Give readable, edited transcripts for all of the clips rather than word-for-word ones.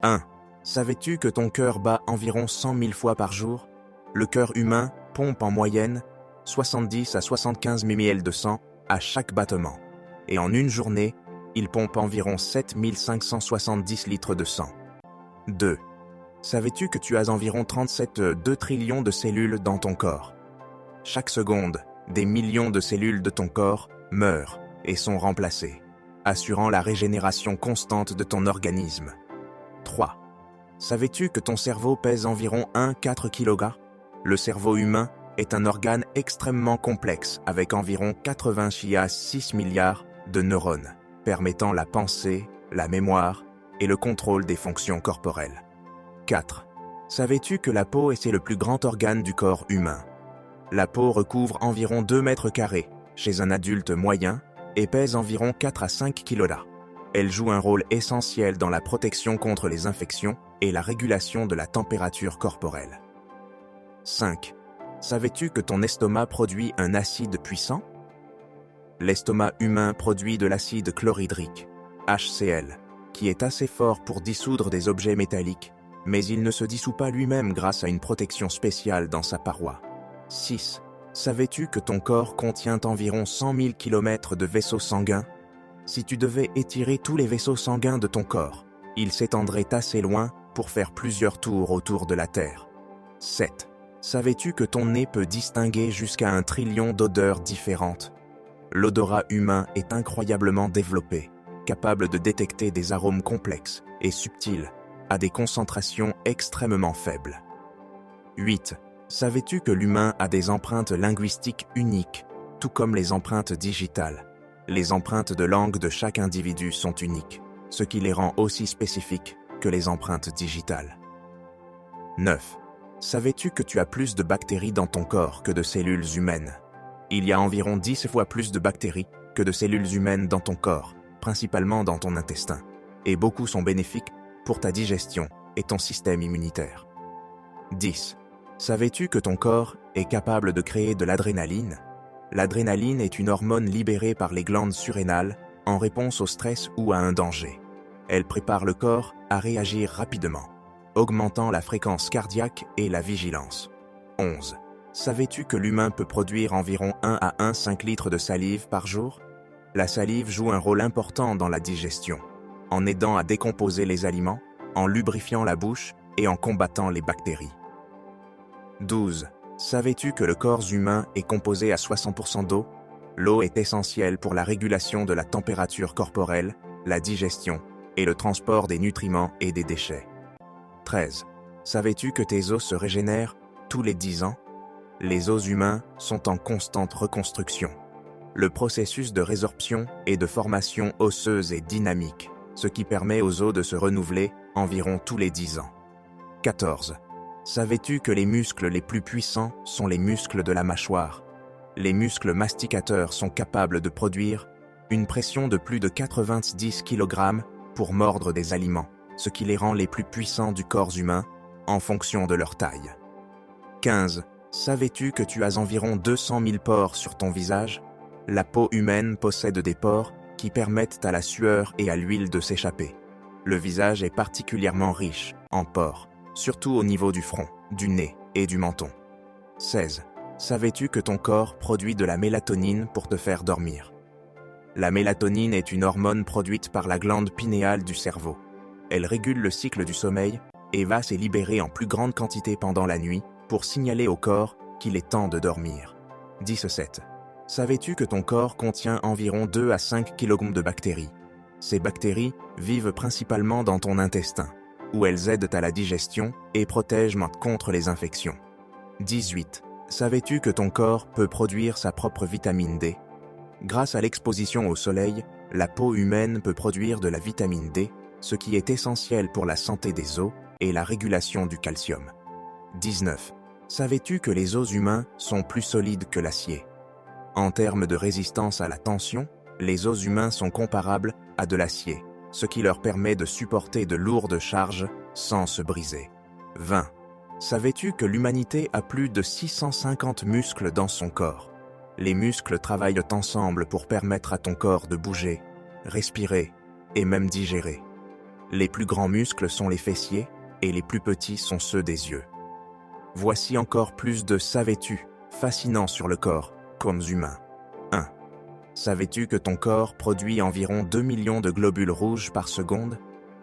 1. Savais-tu que ton cœur bat environ 100 000 fois par jour? Le cœur humain pompe en moyenne 70 à 75 ml de sang à chaque battement. Et en une journée, il pompe environ 7 570 litres de sang. 2. Savais-tu que tu as environ 37,2 trillions de cellules dans ton corps? Chaque seconde, des millions de cellules de ton corps meurent et sont remplacées, assurant la régénération constante de ton organisme. 3. Savais-tu que ton cerveau pèse environ 1,4 kg? Le cerveau humain est un organe extrêmement complexe avec environ 86 milliards de neurones, permettant la pensée, la mémoire et le contrôle des fonctions corporelles. 4. Savais-tu que la peau est le plus grand organe du corps humain? La peau recouvre environ 2 mètres carrés chez un adulte moyen et pèse environ 4 à 5 kg. Elle joue un rôle essentiel dans la protection contre les infections et la régulation de la température corporelle. 5. Savais-tu que ton estomac produit un acide puissant? L'estomac humain produit de l'acide chlorhydrique, HCl, qui est assez fort pour dissoudre des objets métalliques, mais il ne se dissout pas lui-même grâce à une protection spéciale dans sa paroi. 6. Savais-tu que ton corps contient environ 100 000 km de vaisseaux sanguins? Si tu devais étirer tous les vaisseaux sanguins de ton corps, ils s'étendraient assez loin pour faire plusieurs tours autour de la Terre. 7. Savais-tu que ton nez peut distinguer jusqu'à 1 trillion d'odeurs différentes? L'odorat humain est incroyablement développé, capable de détecter des arômes complexes et subtils à des concentrations extrêmement faibles. 8. Savais-tu que l'humain a des empreintes linguistiques uniques, tout comme les empreintes digitales? Les empreintes de langue de chaque individu sont uniques, ce qui les rend aussi spécifiques que les empreintes digitales. 9. Savais-tu que tu as plus de bactéries dans ton corps que de cellules humaines? Il y a environ 10 fois plus de bactéries que de cellules humaines dans ton corps, principalement dans ton intestin, et beaucoup sont bénéfiques pour ta digestion et ton système immunitaire. 10. Savais-tu que ton corps est capable de créer de l'adrénaline? L'adrénaline est une hormone libérée par les glandes surrénales en réponse au stress ou à un danger. Elle prépare le corps à réagir rapidement, augmentant la fréquence cardiaque et la vigilance. 11. Savais-tu que l'humain peut produire environ 1 à 1,5 litres de salive par jour? La salive joue un rôle important dans la digestion, en aidant à décomposer les aliments, en lubrifiant la bouche et en combattant les bactéries. 12. Savais-tu que le corps humain est composé à 60% d'eau? L'eau est essentielle pour la régulation de la température corporelle, la digestion et le transport des nutriments et des déchets. 13. Savais-tu que tes os se régénèrent tous les 10 ans? Les os humains sont en constante reconstruction. Le processus de résorption et de formation osseuse est dynamique, ce qui permet aux os de se renouveler environ tous les 10 ans. 14. Savais-tu que les muscles les plus puissants sont les muscles de la mâchoire? Les muscles masticateurs sont capables de produire une pression de plus de 90 kg pour mordre des aliments, ce qui les rend les plus puissants du corps humain en fonction de leur taille. 15. Savais-tu que tu as environ 200 000 pores sur ton visage? La peau humaine possède des pores qui permettent à la sueur et à l'huile de s'échapper. Le visage est particulièrement riche en pores, surtout au niveau du front, du nez et du menton. 16. Savais-tu que ton corps produit de la mélatonine pour te faire dormir? La mélatonine est une hormone produite par la glande pinéale du cerveau. Elle régule le cycle du sommeil et va se libérer en plus grande quantité pendant la nuit pour signaler au corps qu'il est temps de dormir. 17. Savais-tu que ton corps contient environ 2 à 5 kg de bactéries? Ces bactéries vivent principalement dans ton intestin, où elles aident à la digestion et protègent contre les infections. 18. Savais-tu que ton corps peut produire sa propre vitamine D? Grâce à l'exposition au soleil, la peau humaine peut produire de la vitamine D, ce qui est essentiel pour la santé des os et la régulation du calcium. 19. Savais-tu que les os humains sont plus solides que l'acier? En termes de résistance à la tension, les os humains sont comparables à de l'acier, ce qui leur permet de supporter de lourdes charges sans se briser. 20. Savais-tu que l'humanité a plus de 650 muscles dans son corps? Les muscles travaillent ensemble pour permettre à ton corps de bouger, respirer et même digérer. Les plus grands muscles sont les fessiers et les plus petits sont ceux des yeux. Voici encore plus de savais-tu fascinant sur le corps, comme humain. 1. Savais-tu que ton corps produit environ 2 millions de globules rouges par seconde?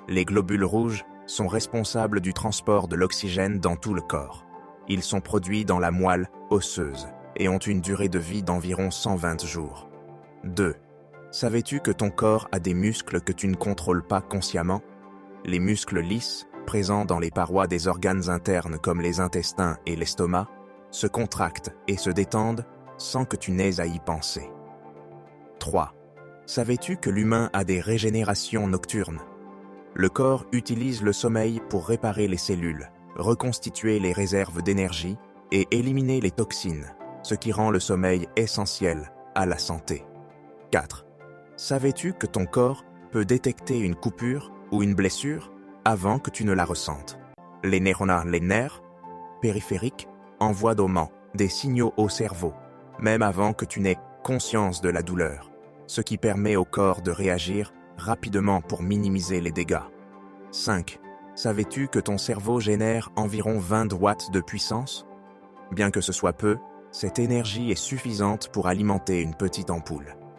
Les globules rouges sont responsables du transport de l'oxygène dans tout le corps. Ils sont produits dans la moelle osseuse et ont une durée de vie d'environ 120 jours. 2. Savais-tu que ton corps a des muscles que tu ne contrôles pas consciemment? Les muscles lisses, présents dans les parois des organes internes comme les intestins et l'estomac, se contractent et se détendent sans que tu n'aies à y penser. 3. Savais-tu que l'humain a des régénérations nocturnes? Le corps utilise le sommeil pour réparer les cellules, reconstituer les réserves d'énergie et éliminer les toxines, ce qui rend le sommeil essentiel à la santé. 4. Savais-tu que ton corps peut détecter une coupure ou une blessure avant que tu ne la ressentes? Les nerfs périphériques envoient des signaux au cerveau, même avant que tu n'aies conscience de la douleur, ce qui permet au corps de réagir rapidement pour minimiser les dégâts. 5. Savais-tu que ton cerveau génère environ 20 watts de puissance? Bien que ce soit peu, cette énergie est suffisante pour alimenter une petite ampoule.